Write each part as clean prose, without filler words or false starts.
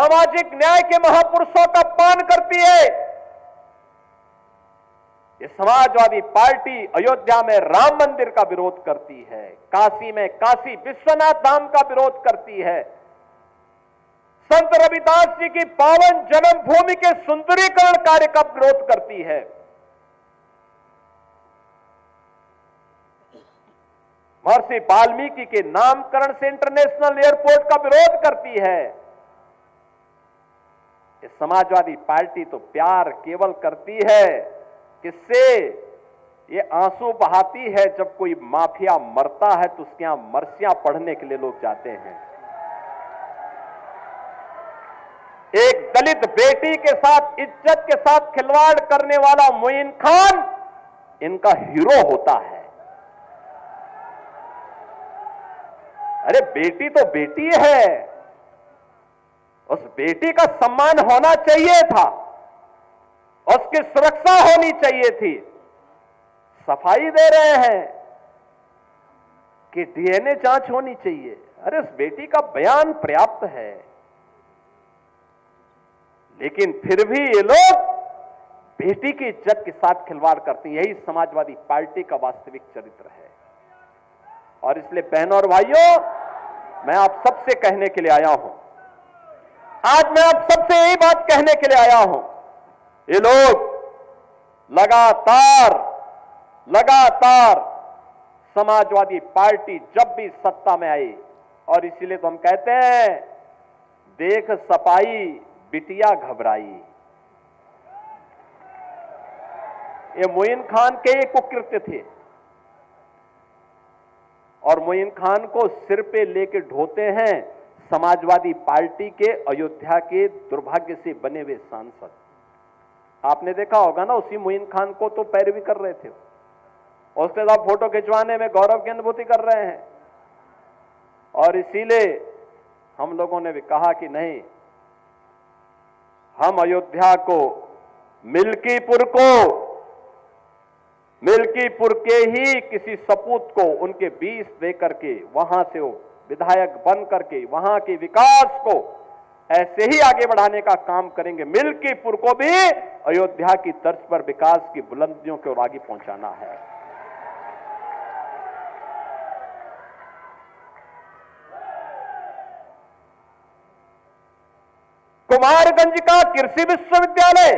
सामाजिक न्याय के महापुरुषों का अपमान करती है। ये समाजवादी पार्टी अयोध्या में राम मंदिर का विरोध करती है, काशी में काशी विश्वनाथ धाम का विरोध करती है, संत रविदास जी की पावन जन्मभूमि के सुंदरीकरण कार्य का विरोध करती है। महर्षि वाल्मीकि के नामकरण से इंटरनेशनल एयरपोर्ट का विरोध करती है। ये समाजवादी पार्टी तो प्यार केवल करती है, किससे? ये आंसू बहाती है जब कोई माफिया मरता है तो उसके यहां मरसियां पढ़ने के लिए लोग जाते हैं। एक दलित बेटी के साथ, इज्जत के साथ खिलवाड़ करने वाला मोइन खान इनका हीरो होता है। अरे बेटी तो बेटी है, उस बेटी का सम्मान होना चाहिए था, उसकी सुरक्षा होनी चाहिए थी। सफाई दे रहे हैं कि डीएनए जांच होनी चाहिए। अरे उस बेटी का बयान पर्याप्त है, लेकिन फिर भी ये लोग बेटी की इज्जत के साथ खिलवाड़ करते हैं। यही समाजवादी पार्टी का वास्तविक चरित्र है। और इसलिए बहनों और भाइयों, मैं आप सबसे कहने के लिए आया हूं, आज मैं आप सबसे यही बात कहने के लिए आया हूं, ये लोग लगातार समाजवादी पार्टी जब भी सत्ता में आई, और इसीलिए तो हम कहते हैं देख सपाई बिटिया घबराई। ये मोइन खान के एक कुकृत्य थे, और मोइन खान को सिर पे लेके ढोते हैं समाजवादी पार्टी के अयोध्या के दुर्भाग्य से बने हुए सांसद। आपने देखा होगा ना, उसी मोइन खान को तो पैरवी कर रहे थे, उसके साथ फोटो खिंचवाने में गौरव की अनुभूति कर रहे हैं। और इसीलिए हम लोगों ने भी कहा कि नहीं, हम अयोध्या को, मिल्कीपुर के ही किसी सपूत को उनके बीच दे करके, वहां से वो विधायक बन करके वहां के विकास को ऐसे ही आगे बढ़ाने का काम करेंगे। मिल्कीपुर को भी अयोध्या की तर्ज पर विकास की बुलंदियों की ओर आगे पहुंचाना है। कुमारगंज का कृषि विश्वविद्यालय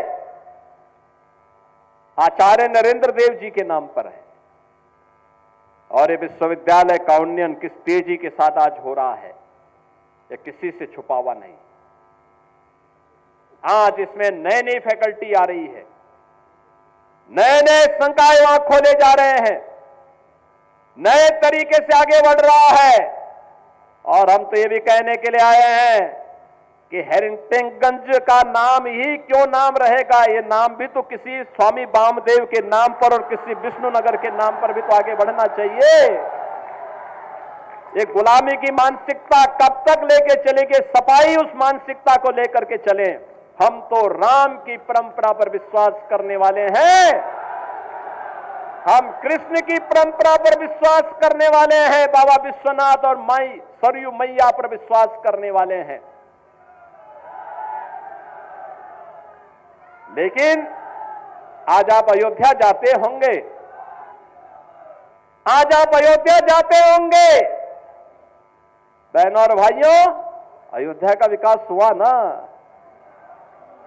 आचार्य नरेंद्र देव जी के नाम पर है, और ये विश्वविद्यालय का उन्नयन किस तेजी के साथ आज हो रहा है, ये किसी से छुपा हुआ नहीं। आज इसमें नई नई फैकल्टी आ रही है, नए नए संकाय वहां खोले जा रहे हैं, नए तरीके से आगे बढ़ रहा है। और हम तो ये भी कहने के लिए आए हैं कि हेरिंगटनगंज का नाम ही क्यों नाम रहेगा, ये नाम भी तो किसी स्वामी वामदेव के नाम पर और किसी विष्णुनगर के नाम पर भी तो आगे बढ़ना चाहिए। ये गुलामी की मानसिकता कब तक लेके चलेंगे? सपाई उस मानसिकता को लेकर के चले। हम तो राम की परंपरा पर विश्वास करने वाले हैं, हम कृष्ण की परंपरा पर विश्वास करने वाले हैं, बाबा विश्वनाथ और माई सरयू मैया पर विश्वास करने वाले हैं। लेकिन आज आप अयोध्या जाते होंगे, बहनों और भाइयों, अयोध्या का विकास हुआ ना?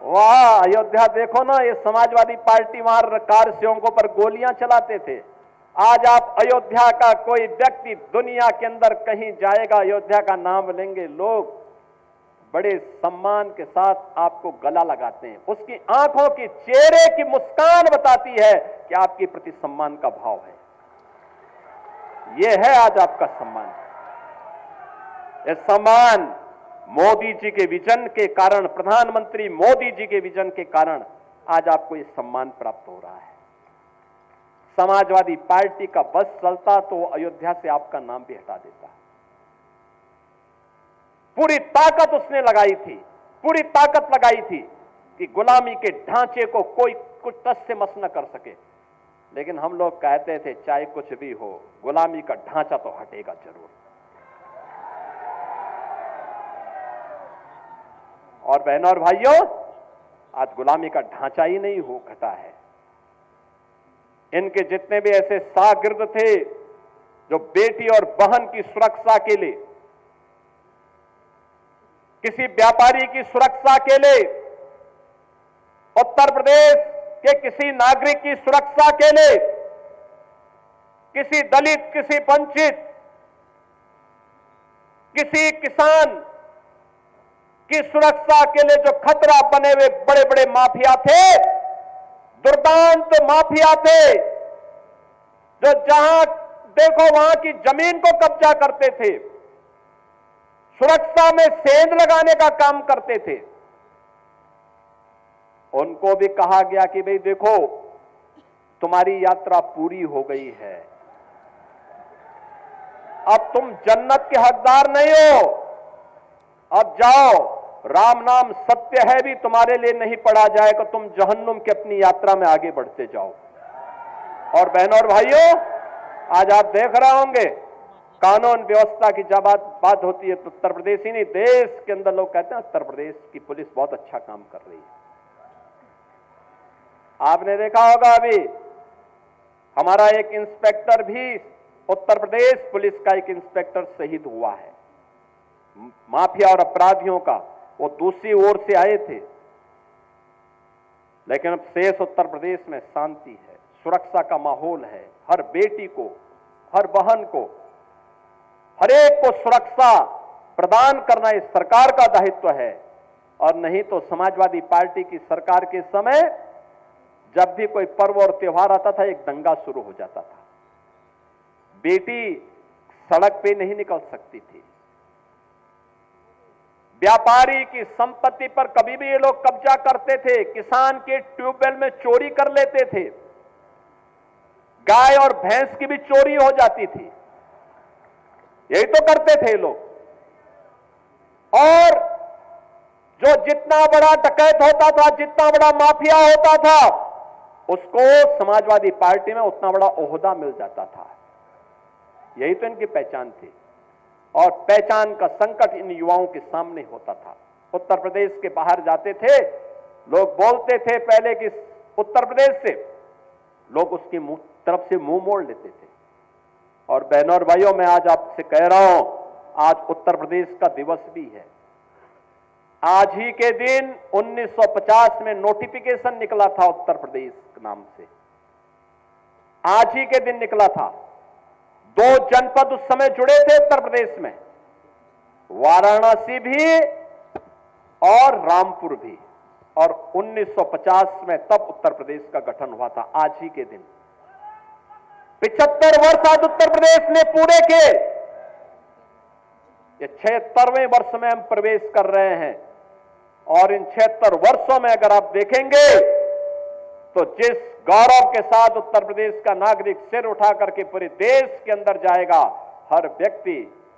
वाह, अयोध्या देखो ना, ये समाजवादी पार्टी वहां कार सेवकों पर गोलियां चलाते थे। आज आप अयोध्या का कोई व्यक्ति दुनिया के अंदर कहीं जाएगा, अयोध्या का नाम लेंगे, लोग बड़े सम्मान के साथ आपको गला लगाते हैं। उसकी आंखों की, चेहरे की मुस्कान बताती है कि आपके प्रति सम्मान का भाव है। यह है आज आपका सम्मान। यह सम्मान मोदी जी के विजन के कारण, प्रधानमंत्री मोदी जी के विजन के कारण आज आपको यह सम्मान प्राप्त हो रहा है। समाजवादी पार्टी का बस चलता तो अयोध्या से आपका नाम भी हटा देता। पूरी ताकत उसने लगाई थी, पूरी ताकत लगाई थी कि गुलामी के ढांचे को कोई कुछ टस से मस न कर सके। लेकिन हम लोग कहते थे चाहे कुछ भी हो, गुलामी का ढांचा तो हटेगा जरूर। और बहनों और भाइयों, आज गुलामी का ढांचा ही नहीं हो घटा है। इनके जितने भी ऐसे शागिर्द थे जो बेटी और बहन की सुरक्षा के लिए, किसी व्यापारी की सुरक्षा के लिए, उत्तर प्रदेश के किसी नागरिक की सुरक्षा के लिए, किसी दलित, किसी वंचित, किसी किसान की सुरक्षा के लिए जो खतरा बने हुए बड़े बड़े माफिया थे, दुर्दांत माफिया थे, जो जहां देखो वहां की जमीन को कब्जा करते थे, सुरक्षा में सेंध लगाने का काम करते थे, उनको भी कहा गया कि भाई देखो तुम्हारी यात्रा पूरी हो गई है, अब तुम जन्नत के हकदार नहीं हो, अब जाओ, राम नाम सत्य है भी तुम्हारे लिए नहीं पढ़ा जाएगा, तुम जहन्नुम की अपनी यात्रा में आगे बढ़ते जाओ। और बहनों और भाइयों, आज आप देख रहे होंगे कानून व्यवस्था की जब बात होती है तो उत्तर प्रदेश ही नहीं, देश के अंदर लोग कहते हैं उत्तर प्रदेश की पुलिस बहुत अच्छा काम कर रही है। आपने देखा होगा अभी हमारा एक इंस्पेक्टर भी, उत्तर प्रदेश पुलिस का एक इंस्पेक्टर शहीद हुआ है। माफिया और अपराधियों का वो दूसरी ओर से आए थे, लेकिन अब शेष उत्तर प्रदेश में शांति है, सुरक्षा का माहौल है। हर बेटी को, हर बहन को, हर एक को सुरक्षा प्रदान करना इस सरकार का दायित्व है। और नहीं तो समाजवादी पार्टी की सरकार के समय जब भी कोई पर्व और त्योहार आता था, एक दंगा शुरू हो जाता था, बेटी सड़क पे नहीं निकल सकती थी, व्यापारी की संपत्ति पर कभी भी ये लोग कब्जा करते थे, किसान के ट्यूबवेल में चोरी कर लेते थे, गाय और भैंस की भी चोरी हो जाती थी, यही तो करते थे लोग। और जो जितना बड़ा डकैत होता था, जितना बड़ा माफिया होता था, उसको समाजवादी पार्टी में उतना बड़ा ओहदा मिल जाता था। यही तो इनकी पहचान थी। और पहचान का संकट इन युवाओं के सामने होता था। उत्तर प्रदेश के बाहर जाते थे, लोग बोलते थे पहले कि उत्तर प्रदेश से, लोग उसकी तरफ से मुंह मोड़ लेते थे। और बहनों और भाइयों, मैं आज आपसे कह रहा हूं, आज उत्तर प्रदेश का दिवस भी है। आज ही के दिन 1950 में नोटिफिकेशन निकला था उत्तर प्रदेश के नाम से, आज ही के दिन निकला था। 2 जनपद उस समय जुड़े थे उत्तर प्रदेश में, वाराणसी भी और रामपुर भी। और 1950 में तब उत्तर प्रदेश का गठन हुआ था, आज ही के दिन। 75 वर्ष आज उत्तर प्रदेश ने पूरे के, ये 76वें वर्ष में हम प्रवेश कर रहे हैं। और इन 76 वर्षों में अगर आप देखेंगे तो जिस गौरव के साथ उत्तर प्रदेश का नागरिक सिर उठा करके पूरे देश के अंदर जाएगा, हर व्यक्ति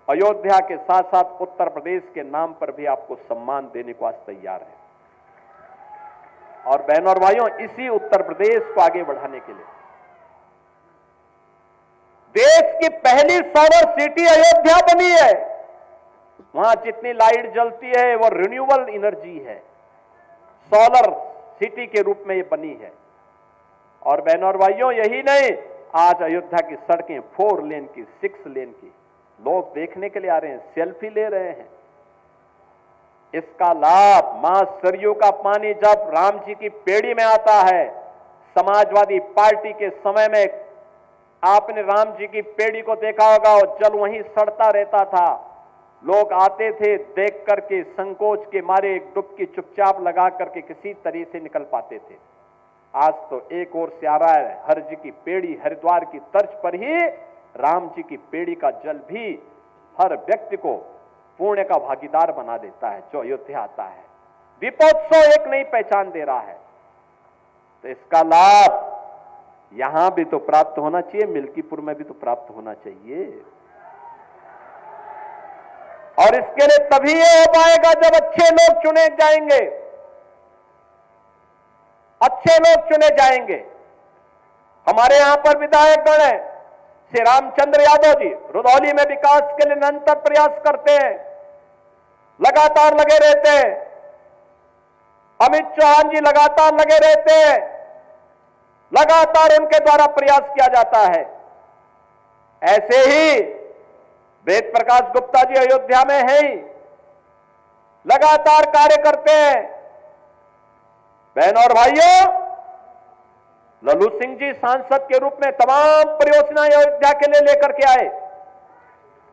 अयोध्या के साथ साथ उत्तर प्रदेश के नाम पर भी आपको सम्मान देने को आज तैयार है। और बहनों और भाइयों, इसी उत्तर प्रदेश को आगे बढ़ाने के लिए देश की पहली सोलर सिटी अयोध्या बनी है। वहां जितनी लाइट जलती है वो रिन्यूएबल एनर्जी है, सोलर सिटी के रूप में ये बनी है। और बहनों और भाइयों, यही नहीं, आज अयोध्या की सड़कें 4 लेन की, 6 लेन की, लोग देखने के लिए आ रहे हैं, सेल्फी ले रहे हैं। इसका लाभ, मां सरयू का पानी जब राम जी की पेड़ी में आता है, समाजवादी पार्टी के समय में आपने राम जी की पेड़ी को देखा होगा, और जल वहीं सड़ता रहता था, लोग आते थे, देख करके संकोच के मारे एक डुबकी चुपचाप लगा करके किसी तरह से निकल पाते थे। आज तो एक ओर से आ रहा है, हर जी की पेड़ी, हरिद्वार की तर्ज पर ही राम जी की पेड़ी का जल भी हर व्यक्ति को पुण्य का भागीदार बना देता है जो अयोध्या आता है। दीपोत्सव एक नई पहचान दे रहा है, तो इसका लाभ यहां भी तो प्राप्त होना चाहिए, मिल्कीपुर में भी तो प्राप्त होना चाहिए। और इसके लिए तभी ये हो पाएगा जब अच्छे लोग चुने जाएंगे, अच्छे लोग चुने जाएंगे। हमारे यहां पर विधायक गण है, श्री रामचंद्र यादव जी रुधौली में विकास के लिए निरंतर प्रयास करते हैं, लगातार लगे रहते हैं। अमित चौहान जी लगातार लगे रहते हैं, लगातार उनके द्वारा प्रयास किया जाता है। ऐसे ही वेद प्रकाश गुप्ता जी अयोध्या में हैं, लगातार कार्य करते हैं। बहनों और भाइयों, लल्लू सिंह जी सांसद के रूप में तमाम परियोजनाएं अयोध्या के लिए लेकर के आए,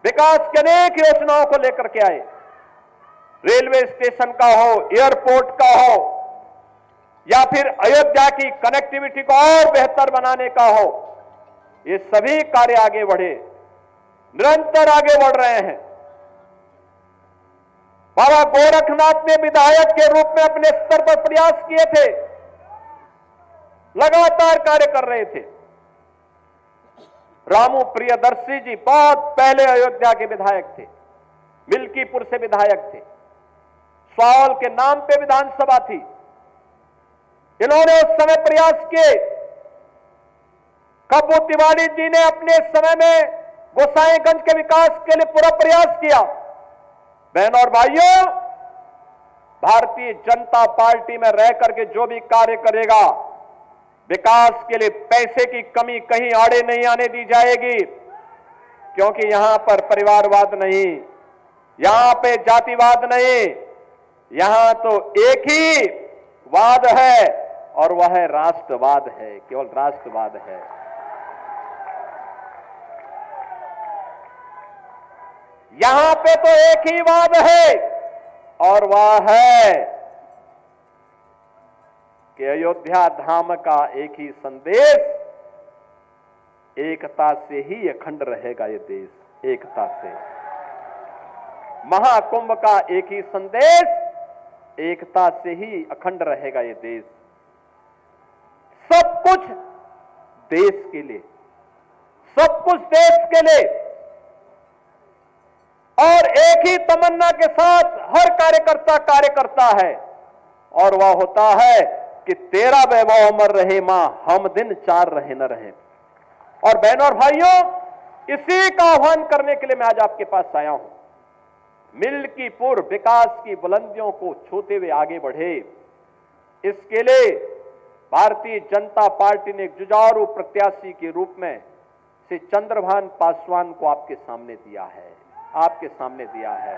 विकास की अनेक योजनाओं को लेकर के आए। रेलवे स्टेशन का हो, एयरपोर्ट का हो, या फिर अयोध्या की कनेक्टिविटी को और बेहतर बनाने का हो, ये सभी कार्य आगे बढ़े, निरंतर आगे बढ़ रहे हैं। बाबा गोरखनाथ ने विधायक के रूप में अपने स्तर पर प्रयास किए थे, लगातार कार्य कर रहे थे। रामू प्रियदर्शी जी बहुत पहले अयोध्या के विधायक थे, मिल्कीपुर से विधायक थे, स्वावल के नाम पे विधानसभा थी। इन्होंने उस समय प्रयास किए। कब्बू तिवारी जी ने अपने समय में गोसाईगंज के विकास के लिए पूरा प्रयास किया। बहनों और भाइयों, भारतीय जनता पार्टी में रह करके जो भी कार्य करेगा, विकास के लिए पैसे की कमी कहीं आड़े नहीं आने दी जाएगी, क्योंकि यहां पर परिवारवाद नहीं, यहां पे जातिवाद नहीं, यहां तो एक ही वाद है और वह है राष्ट्रवाद है, केवल राष्ट्रवाद है। यहां पे तो एक ही वाद है और वह है कि अयोध्या धाम का एक ही संदेश, एकता से ही अखंड रहेगा ये देश, एकता से। महाकुंभ का एक ही संदेश, एकता से ही अखंड रहेगा ये देश। सब कुछ देश के लिए, सब कुछ देश के लिए, और एक ही तमन्ना के साथ हर कार्यकर्ता कार्य करता है, और वह होता है कि तेरा वैभव अमर रहे मां, हम दिन चार रहे न रहे। और बहनों और भाइयों, इसी का आह्वान करने के लिए मैं आज आपके पास आया हूं। मिल्कीपुर विकास की बुलंदियों को छूते हुए आगे बढ़े, इसके लिए भारतीय जनता पार्टी ने एक जुझारू प्रत्याशी के रूप में श्री चंद्रभान पासवान को आपके सामने दिया है, आपके सामने दिया है।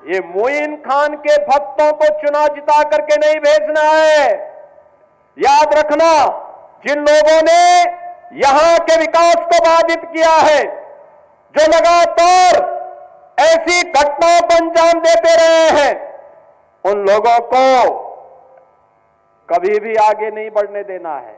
ये मोइन खान के भक्तों को चुनाव जिता करके नहीं भेजना है। याद रखना, जिन लोगों ने यहां के विकास को बाधित किया है, जो लगातार ऐसी घटनाओं को अंजाम देते रहे हैं, उन लोगों को कभी भी आगे नहीं बढ़ने देना है।